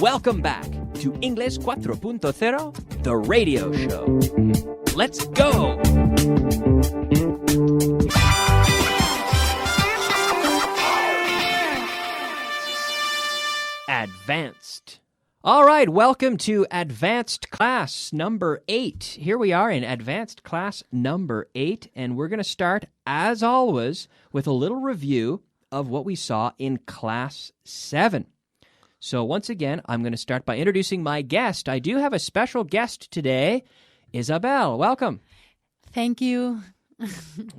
Welcome back to Inglés 4.0, the radio show. Let's go! Advanced. All right, welcome to Advanced Class number 8. Here we are in Advanced Class number 8, and we're going to start, as always, with a little review of what we saw in Class 7. So once again, I'm going to start by introducing my guest. I do have a special guest today, Isabel. Welcome. Thank you.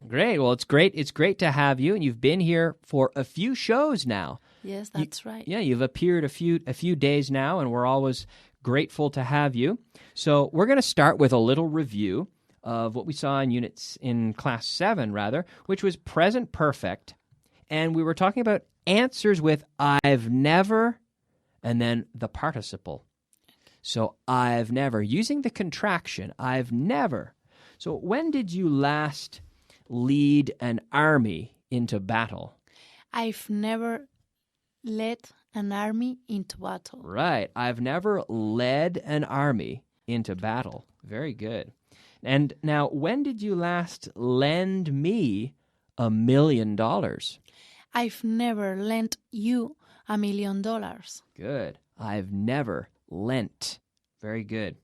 Great. Well, it's great to have you, and you've been here for a few shows now. Yes, that's right. Yeah, you've appeared a few days now, and we're always grateful to have you. So we're going to start with a little review of what we saw in Class 7, which was present perfect, and we were talking about answers with I've never, and then the participle. So I've never, using the contraction, I've never. So when did you last lead an army into battle? I've never led an army into battle. Right. I've never led an army into battle. Very good. And now, when did you last lend me $1 million? I've never lent you $1 million. Good. I've never lent. Very good.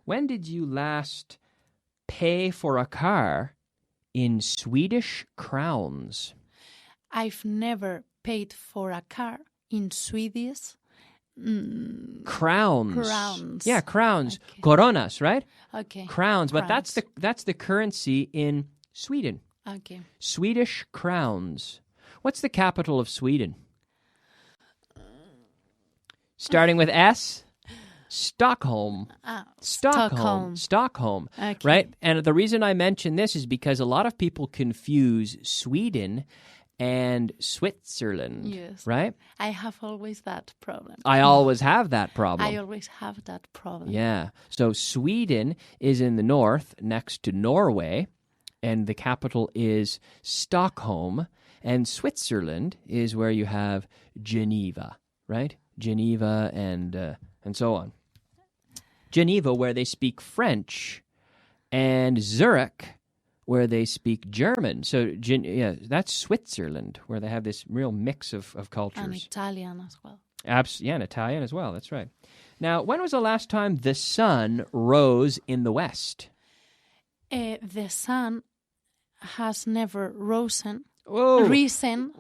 When did you last pay for a car in Swedish crowns? I've never paid for a car in Swedish crowns. Crowns. Yeah, crowns. Okay. Coronas, right? Okay. Crowns, but Crowns. that's the currency in Sweden. Okay. Swedish crowns. What's the capital of Sweden? Starting with S? Stockholm. Stockholm. Okay. Right? And the reason I mention this is because a lot of people confuse Sweden and Switzerland. Yes. Right? I have always that problem. I always have that problem. I always have that problem. Yeah. So Sweden is in the north next to Norway, and the capital is Stockholm, and Switzerland is where you have Geneva, right? Geneva and so on. Geneva, where they speak French, and Zurich, where they speak German. So, that's Switzerland, where they have this real mix of cultures. And Italian as well. And Italian as well. That's right. Now, when was the last time the sun rose in the west? The sun has never risen. Whoa. Risen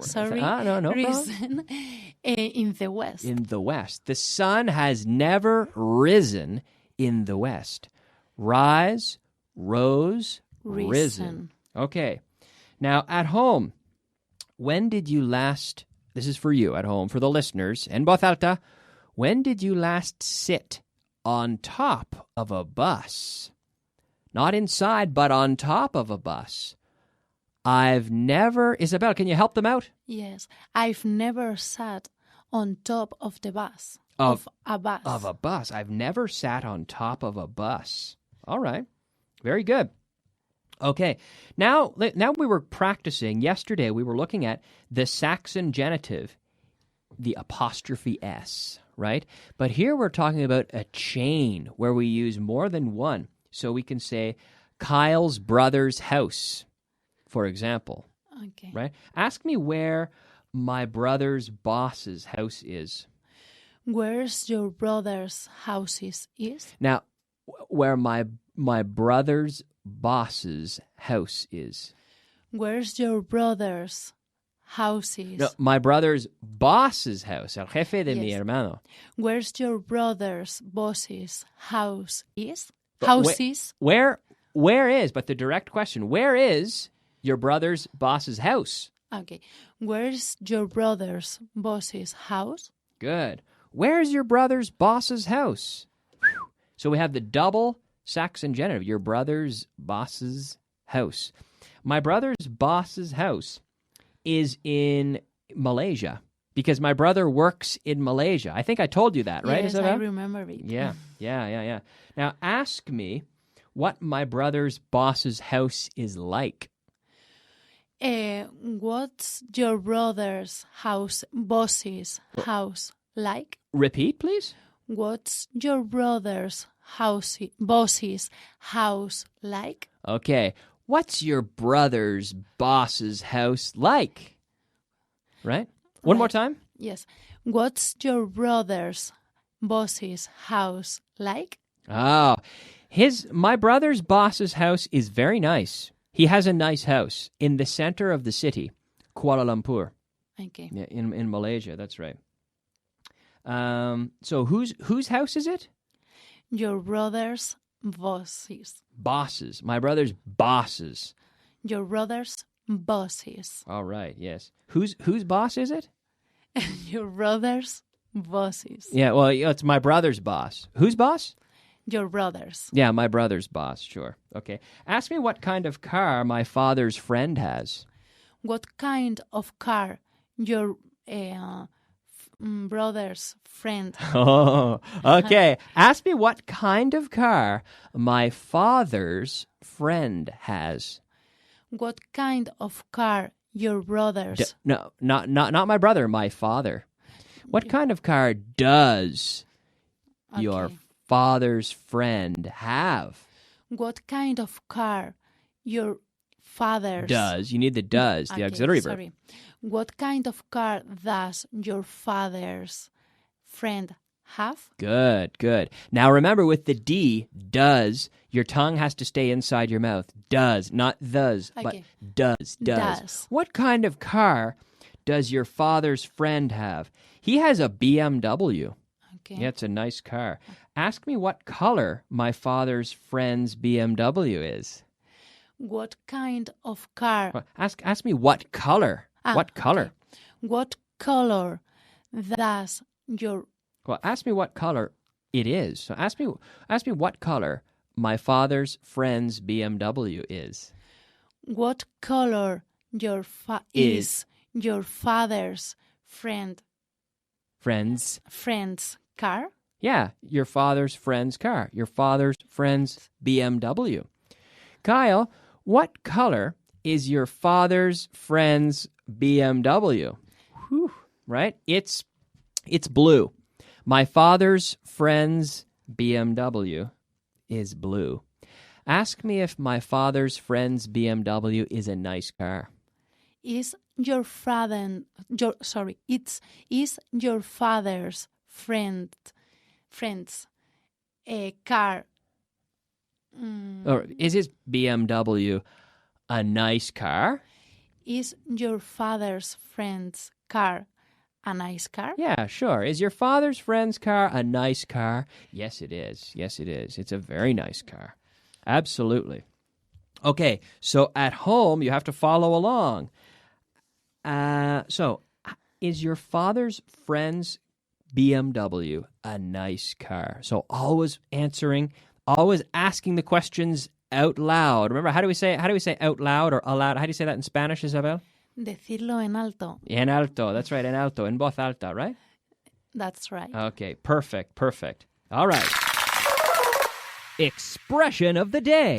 in the west. In the west. The sun has never risen in the west. Rise, rose, risen. Okay. Now, at home, when did you last, this is for you at home, for the listeners, en voz alta, when did you last sit on top of a bus? Not inside, but on top of a bus. I've never... Isabel, can you help them out? Yes. I've never sat on top of the bus. Of a bus. Of a bus. I've never sat on top of a bus. All right. Very good. Okay. Now we were practicing. Yesterday we were looking at the Saxon genitive, the apostrophe S, right? But here we're talking about a chain where we use more than one. So we can say Kyle's brother's house, for example. Okay. Right? Ask me where my brother's boss's house is. Where's your brother's house is? Now, where my brother's boss's house is. Where's your brother's house is? No, my brother's boss's house, el jefe de mi hermano. Where's your brother's boss's house is? Where is, but the direct question, where is your brother's boss's house? Okay. Where's your brother's boss's house? Good. Where's your brother's boss's house? So we have the double Saxon genitive, your brother's boss's house. My brother's boss's house is in Malaysia because my brother works in Malaysia. I think I told you that, right? Yes, Isabel? I remember it. Yeah. Now ask me what my brother's boss's house is like. What's your brother's boss's house like? Repeat, please. What's your brother's boss's house like? Okay. What's your brother's boss's house like? Right? One more Right. time. Yes. What's your brother's boss's house like? Oh, my brother's boss's house is very nice. He has a nice house in the center of the city, Kuala Lumpur, Okay. in Malaysia. That's right. So whose house is it? Your brother's bosses. Bosses. My brother's bosses. Your brother's bosses. All right. Yes. Whose boss is it? Your brother's bosses. Yeah. Well, it's my brother's boss. Whose boss? Your brother's. Yeah, my brother's boss. Sure. Okay. Ask me what kind of car my father's friend has. What kind of car your brother's friend? Oh, okay. Ask me what kind of car my father's friend has. What kind of car your brother's? No, not my brother, my father. What kind of car does your Okay. father's friend have? What kind of car your father's? Does. You need the does, the Okay, auxiliary verb. sorry. What kind of car does your father's friend have? Good, good. Now remember with the D, does, your tongue has to stay inside your mouth. Does, not thus, but Okay. does. Does. What kind of car does your father's friend have? He has a BMW. Okay. Yeah, it's a nice car. Ask me what color my father's friend's BMW is. What kind of car? Well, ask me what color. What color? Okay. What color does your Well, ask me what color it is. So ask me what color my father's friend's BMW is. what color your is your father's friend's car? Yeah, your father's friend's car. Your father's friend's BMW. Kyle, what color is your father's friend's BMW? Whew, right? It's blue. My father's friend's BMW is blue. Ask me if my father's friend's BMW is a nice car. Is your father's friend's a car? Or is his BMW a nice car? Is your father's friend's car a nice car? Yeah, sure. Is your father's friend's car a nice car? Yes, it is. Yes, it is. It's a very nice car. Absolutely. Okay, so at home, you have to follow along. So, is your father's friend's BMW a nice car? So, always asking the questions out loud. Remember, how do we say out loud or aloud? How do you say that in Spanish, Isabel? Decirlo en alto. En alto. That's right, en alto, en voz alta, right? That's right. Okay, perfect. All right. Expression of the day.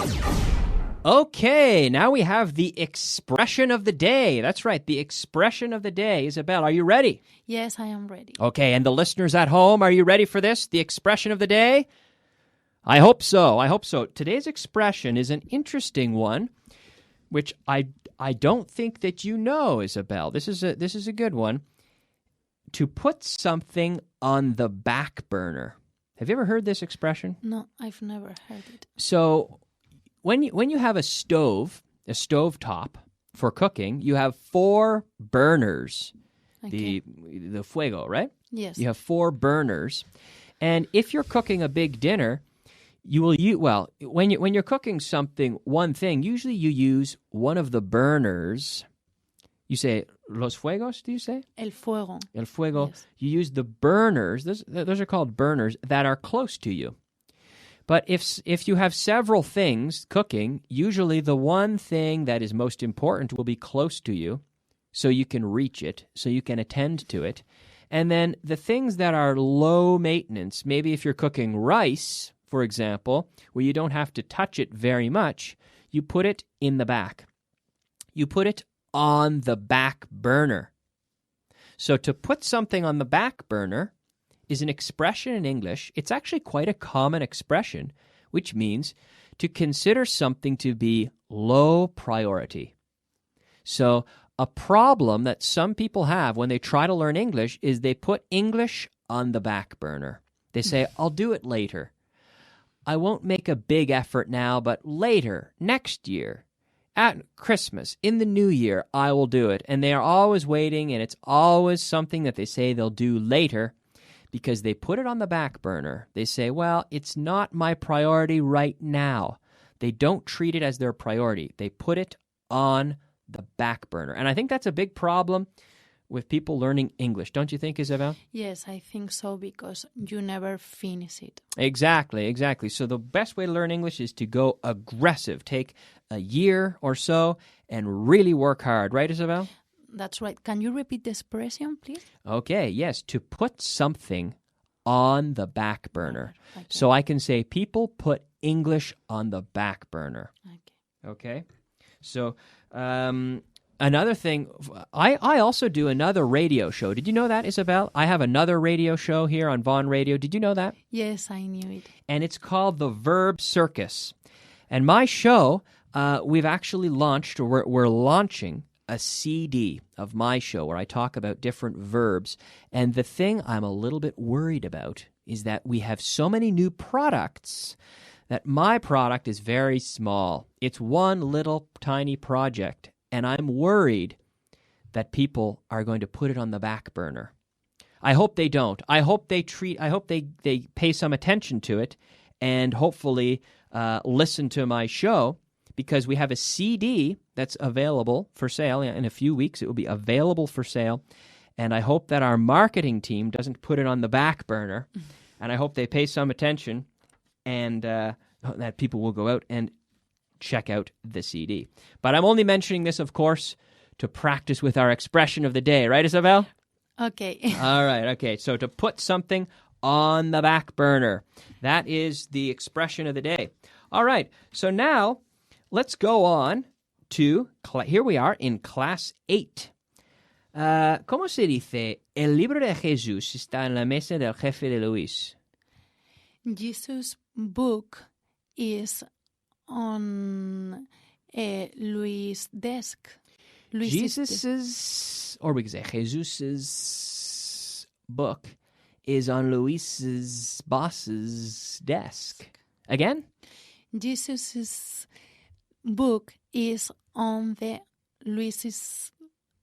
Okay, now we have the expression of the day. That's right, the expression of the day. Isabel, are you ready? Yes, I am ready. Okay, and the listeners at home, are you ready for this? The expression of the day? I hope so. Today's expression is an interesting one, which I don't think that you know, Isabel. This is a good one. To put something on the back burner. Have you ever heard this expression? No, I've never heard it. So when you have a stovetop for cooking, you have 4 burners. Okay. The fuego, right? Yes. You have 4 burners. And if you're cooking a big dinner, you will when you're cooking one thing, usually you use one of the burners. You say los fuegos, do you say? El fuego. El fuego. Yes. You use the burners. Those are called burners that are close to you. But if you have several things cooking, usually the one thing that is most important will be close to you, so you can reach it, so you can attend to it. And then the things that are low maintenance, maybe if you're cooking rice, for example, where you don't have to touch it very much, you put it in the back. You put it on the back burner. So to put something on the back burner is an expression in English. It's actually quite a common expression, which means to consider something to be low priority. So a problem that some people have when they try to learn English is they put English on the back burner. They say, I'll do it later. I won't make a big effort now, but later, next year, at Christmas, in the new year, I will do it. And they are always waiting, and it's always something that they say they'll do later because they put it on the back burner. They say, well, it's not my priority right now. They don't treat it as their priority. They put it on the back burner. And I think that's a big problem with people learning English. Don't you think, Isabel? Yes, I think so, because you never finish it. Exactly. So the best way to learn English is to go aggressive. Take a year or so and really work hard. Right, Isabel? That's right. Can you repeat the expression, please? Okay, yes. To put something on the back burner. Okay. So I can say people put English on the back burner. Okay? So another thing, I also do another radio show. Did you know that, Isabel? I have another radio show here on Vaughan Radio. Did you know that? Yes, I knew it. And it's called The Verb Circus. And my show, we've actually launched, or we're launching a CD of my show where I talk about different verbs. And the thing I'm a little bit worried about is that we have so many new products that my product is very small. It's one little tiny project. And I'm worried that people are going to put it on the back burner. I hope they don't. I hope they pay some attention to it and hopefully listen to my show, because we have a CD that's available for sale. In a few weeks, it will be available for sale. And I hope that our marketing team doesn't put it on the back burner. And I hope they pay some attention and that people will go out and check out the CD. But I'm only mentioning this, of course, to practice with our expression of the day. Right, Isabel? Okay. All right. Okay. So to put something on the back burner. That is the expression of the day. All right. So now let's go on to, here we are in class 8. ¿Cómo se dice? El libro de Jesús está en la mesa del jefe de Luis. Jesus' book is on Luis' desk. Jesus's book is on Luis's boss's desk. Again? Jesus' book is on the Luis's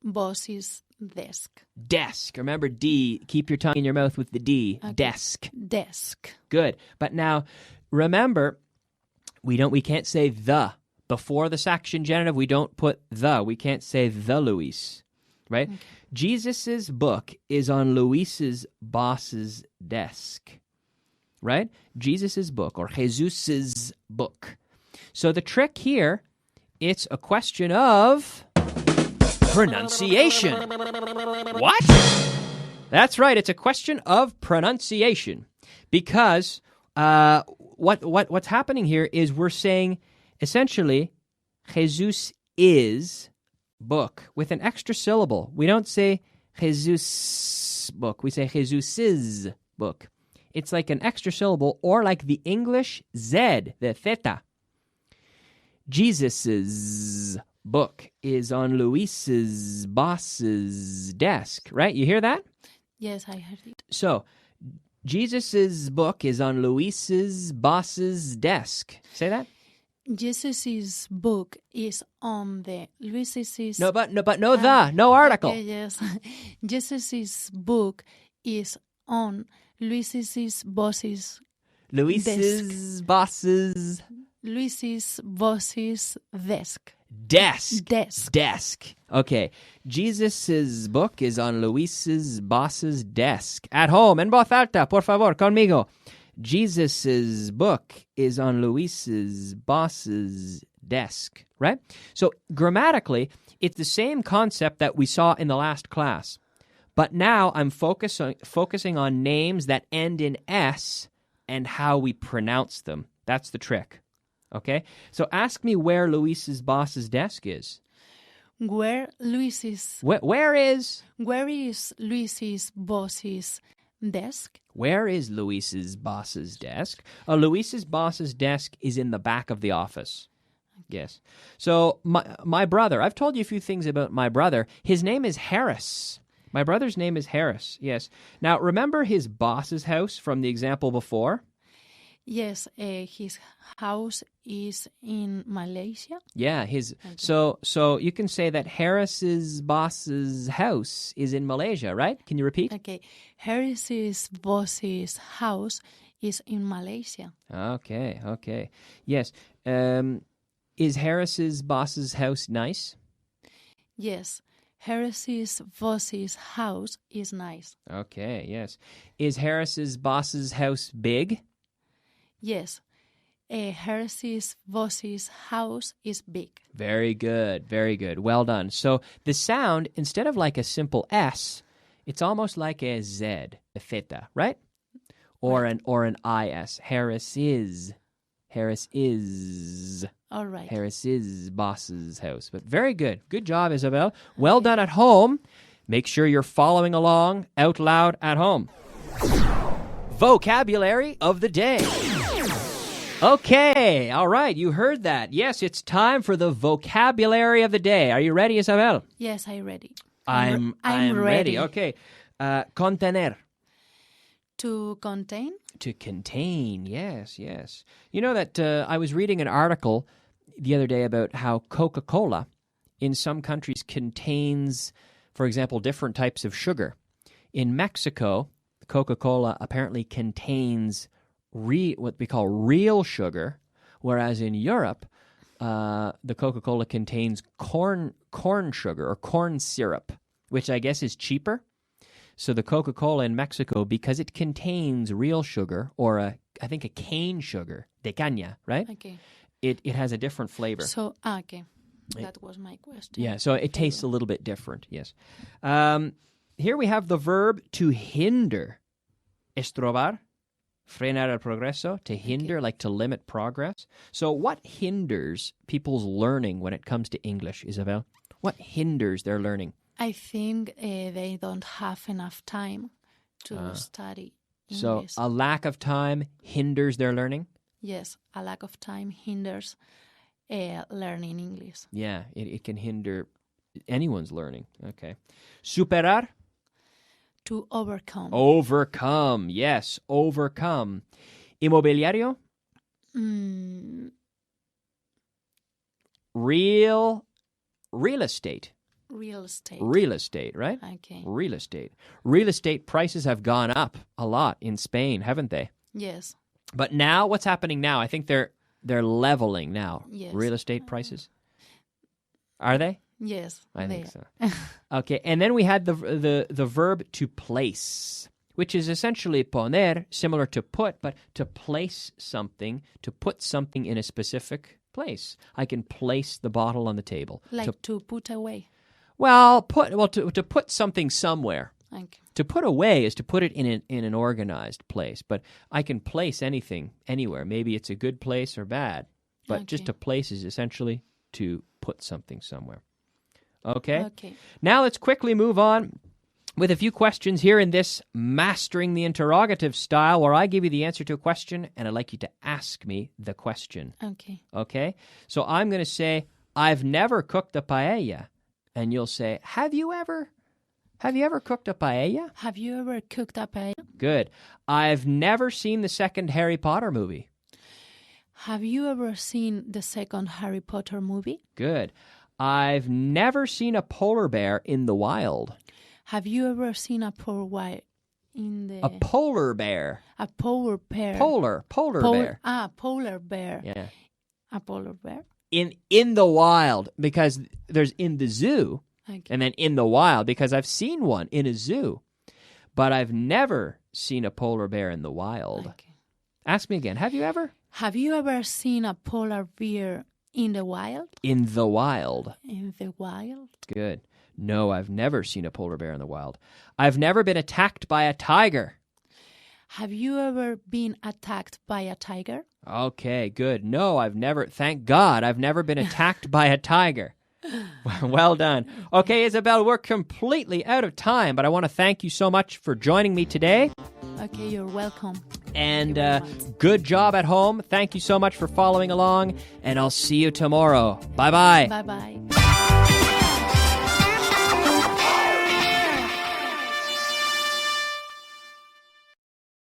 boss's desk. Desk. Remember D. Keep your tongue in your mouth with the D. Okay. Desk. Desk. Good. But now, remember, we can't say the. Before the section genitive, we don't put the. We can't say the Luis. Right? Okay. Jesus's book is on Luis's boss's desk. Right? Jesus's book, or Jesus's book. So the trick here, it's a question of pronunciation. What? That's right. It's a question of pronunciation, because what's happening here is we're saying essentially Jesus is book with an extra syllable. We don't say Jesus book. We say Jesus's book. It's like an extra syllable, or like the English Z, the theta. Jesus's book is on Luis's boss's desk, right? You hear that? Yes, I heard it. So, Jesus's book is on Luis's boss's desk. Say that? Jesus's book is on the Luis's... No article. Okay, yes. Jesus's book is on Luis's boss's Luis's desk. boss's... Luis's boss's desk. Desk. Okay. Jesus's book is on Luis's boss's desk. At home, en voz alta, por favor, conmigo. Jesus's book is on Luis's boss's desk, right? So grammatically, it's the same concept that we saw in the last class. But now I'm focusing on names that end in S and how we pronounce them. That's the trick. Okay? So ask me where Luis's boss's desk is. Where is Luis's boss's desk. Where is Luis's boss's desk? Luis's boss's desk is in the back of the office. Yes. So my brother, I've told you a few things about my brother. His name is Harris. My brother's name is Harris, yes. Now, remember his boss's house from the example before? Yes, his house is in Malaysia. Yeah, so you can say that Harris's boss's house is in Malaysia, right? Can you repeat? Okay, Harris's boss's house is in Malaysia. Okay. Yes. Is Harris's boss's house nice? Yes, Harris's boss's house is nice. Okay, yes. Is Harris's boss's house big? Yes, Harris's boss's house is big. Very good, very good. Well done. So the sound, instead of like a simple S, it's almost like a Z, a theta, right? Or an IS. Harris is. All right. Harris's boss's house. But very good. Good job, Isabel. Well done at home. Make sure you're following along out loud at home. Vocabulary of the day. Okay, all right, you heard that. Yes, it's time for the vocabulary of the day. Are you ready, Isabel? Yes, I'm ready. I'm ready. Okay. Contener. To contain? To contain, yes. You know that I was reading an article the other day about how Coca-Cola in some countries contains, for example, different types of sugar. In Mexico, Coca-Cola apparently contains what we call real sugar, whereas in Europe, the Coca-Cola contains corn sugar or corn syrup, which I guess is cheaper. So the Coca-Cola in Mexico, because it contains real sugar, or I think a cane sugar, de caña, right? Okay. It has a different flavor. So, okay. That was my question. Yeah, so it tastes a little bit different, yes. Here we have the verb to hinder. Estrobar, frenar el progreso, to hinder, like to limit progress. So what hinders people's learning when it comes to English, Isabel? What hinders their learning? I think they don't have enough time to study English. So a lack of time hinders their learning? Yes, a lack of time hinders learning English. Yeah, it can hinder anyone's learning. Okay. Superar? To overcome. Overcome, yes, overcome. Inmobiliario? Real estate. Real estate. Real estate, right? Okay. Real estate. Real estate prices have gone up a lot in Spain, haven't they? Yes. But now, what's happening now? I think they're leveling now. Yes. Real estate prices. Are they? Yes. I think so. Okay, and then we had the verb to place, which is essentially poner, similar to put, but to place something, to put something in a specific place. I can place the bottle on the table. Like to put away. Well, to put something somewhere. Okay. To put away is to put it in an organized place, but I can place anything anywhere. Maybe it's a good place or bad, but just to place is essentially to put something somewhere. Okay? Now let's quickly move on with a few questions here in this Mastering the Interrogative style, where I give you the answer to a question and I'd like you to ask me the question. Okay? So I'm going to say, I've never cooked a paella. And you'll say, have you ever cooked a paella? Have you ever cooked a paella? Good. I've never seen the second Harry Potter movie. Have you ever seen the second Harry Potter movie? Good. I've never seen a polar bear in the wild. Have you ever seen a polar bear in the... A polar bear. A polar bear. Polar bear. Polar bear. Yeah. A polar bear. In the wild, because there's in the zoo, Okay. and then in the wild, because I've seen one in a zoo, but I've never seen a polar bear in the wild. Okay. Ask me again. Have you ever? Have you ever seen a polar bear in the wild? In the wild. In the wild? Good. No, I've never seen a polar bear in the wild. I've never been attacked by a tiger. Have you ever been attacked by a tiger? Okay, good. No, I've never, thank God, I've never been attacked by a tiger. Well done. Okay, Isabel, we're completely out of time, but I want to thank you so much for joining me today. Okay, you're welcome. And good job at home. Thank you so much for following along, and I'll see you tomorrow. Bye-bye. Bye-bye.